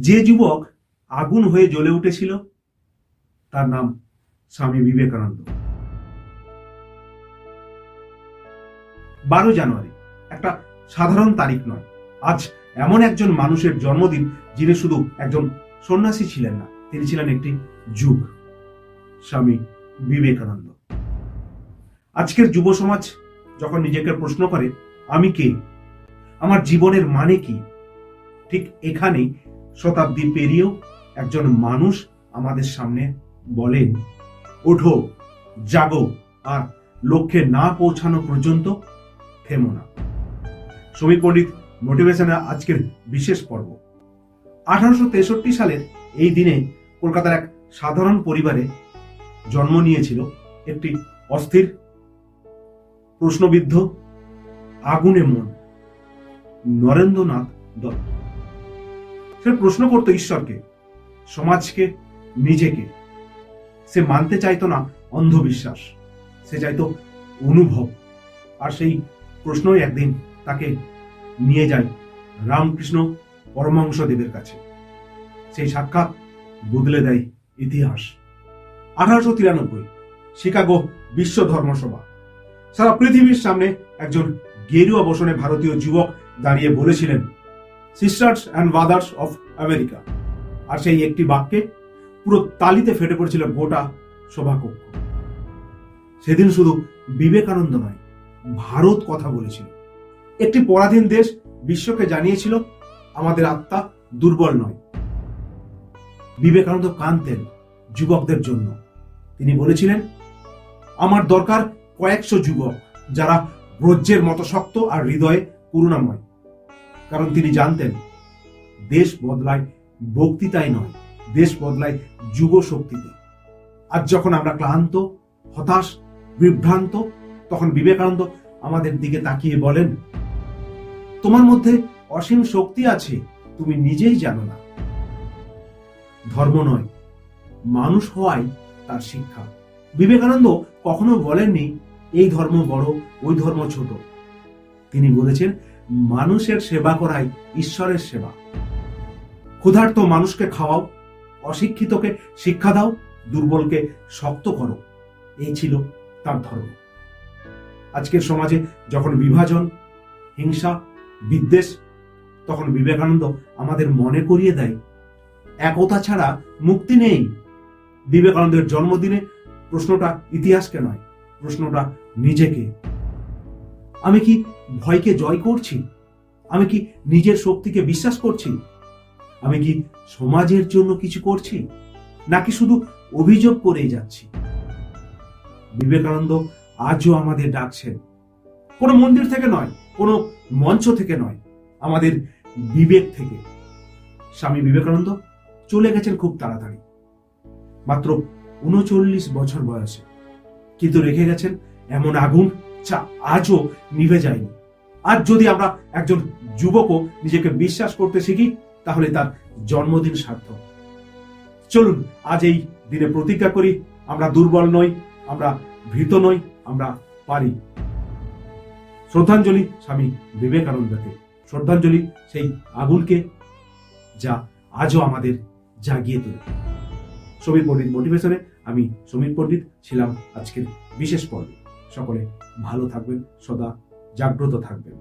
যে যুবক আগুন হয়ে জ্বলে উঠেছিল তার নাম স্বামী বিবেকানন্দ। 12 জানুয়ারি একটা সাধারণ তারিখ নয়। আজ এমন একজন মানুষের জন্মদিন যিনি শুধু একজন সন্ন্যাসী ছিলেন না, তিনি ছিলেন একটি যুগ, স্বামী বিবেকানন্দ। আজকের যুব সমাজ যখন নিজেকে প্রশ্ন করে আমি কে, আমার জীবনের মানে কি, ঠিক এখানেই শতাব্দী পেরিয়েও একজন মানুষ আমাদের সামনে বলেন, ওঠো, জাগো, আর লক্ষ্যে না পৌঁছানো পর্যন্ত থেমো না। সমীর পণ্ডিত মোটিভেশনে আজকের বিশেষ পর্ব। 1863 সালের এই দিনে কলকাতার এক সাধারণ পরিবারে জন্ম নিয়েছিল একটি অস্থির, প্রশ্নবিদ্ধ, আগুনে মন নরেন্দ্রনাথ দত্ত। সে প্রশ্ন করত ঈশ্বরকে, সমাজকে, নিজেকে। সে মানতে চাইতো না অন্ধবিশ্বাস, সে চাইতো অনুভব। আর সেই প্রশ্নই একদিন তাকে নিয়ে যায় রামকৃষ্ণ পরমহংসদেবের কাছে। সেই সাক্ষাৎ বদলে দেয় ইতিহাস। 1893 শিকাগো বিশ্ব ধর্মসভা। সারা পৃথিবীর সামনে একজন গেরুয়া বসনে ভারতীয় যুবক দাঁড়িয়ে বলেছিলেন, sisters and brothers of America. আর সেই একটি বাক্যে পুরো তালিতে ফেটে পড়েছিল গোটা সভাকক্ষ। সেদিন শুধু বিবেকানন্দ নয়, ভারত কথা বলেছিল। একটি পরাধীন দেশ বিশ্বকে জানিয়েছিল আমাদের আত্মা দুর্বল নয়। বিবেকানন্দ কাঁদতেন যুবকদের জন্য। তিনি বলেছিলেন, আমার দরকার কয়েকশো যুবক যারা ব্রজ্যের মতো শক্ত আর হৃদয়ে করুণাময়। কারণ তিনি জানতেন দেশ বদলায় বক্তৃতায় নয়, দেশ বদলায় যুব শক্তিতে। আজ যখন আমরা ক্লান্ত, হতাশ, বিভ্রান্ত, তখন বিবেকানন্দ আমাদের দিকে তাকিয়ে বলেন, তোমার মধ্যে অসীম শক্তি আছে, তুমি নিজেই জানো না। ধর্ম নয়, মানুষ হওয়াই তার শিক্ষা। বিবেকানন্দ কখনো বলেননি এই ধর্ম বড়, ওই ধর্ম ছোট। তিনি বলেছেন, মানুষের সেবা করাই ঈশ্বরের সেবা। ক্ষুধার্ত মানুষকে খাওয়াও, অশিক্ষিতকে শিক্ষা দাও, দুর্বলকে শক্ত করো। এই ছিল তার ধর্ম। আজকের সমাজে যখন বিভাজন, হিংসা, বিদ্বেষ, তখন বিবেকানন্দ আমাদের মনে করিয়ে দেয় একতা ছাড়া মুক্তি নেই। বিবেকানন্দের জন্মদিনে প্রশ্নটা ইতিহাসকে নয়, প্রশ্নটা নিজেকে। আমি কি ভয়কে জয় করছি? আমি কি নিজের শক্তিকে বিশ্বাস করছি? আমি কি সমাজের জন্য কিছু করছি, নাকি শুধু অভিযোগ করেই যাচ্ছি? বিবেকানন্দ আজও আমাদের ডাকছেন, কোনো মন্দির থেকে নয়, কোনো মঞ্চ থেকে নয়, আমাদের বিবেক থেকে। স্বামী বিবেকানন্দ চলে গেছেন খুব তাড়াতাড়ি, মাত্র 39 বছর বয়সে, কিন্তু রেখে গেছেন এমন আগুন যা আজও নিভে যায়নি। আজ যদি আমরা একজন যুবকও নিজেকে বিশ্বাস করতে শিখি, তাহলে তার জন্মদিন সার্থক। চলুন আজ এই দিনে প্রতিজ্ঞা করি, আমরা দুর্বল নই, আমরা ভীত নই, আমরা পারি। শ্রদ্ধাঞ্জলি স্বামী বিবেকানন্দকে, শ্রদ্ধাঞ্জলি সেই আগুনকে যা আজও আমাদের জাগিয়ে তোলে। সমীর পণ্ডিত মোটিভেশনে আমি সমীর পণ্ডিত ছিলাম আজকের বিশেষ পর্বে। সকলে ভালো থাকবেন, সদা জাগ্রত থাকবেন।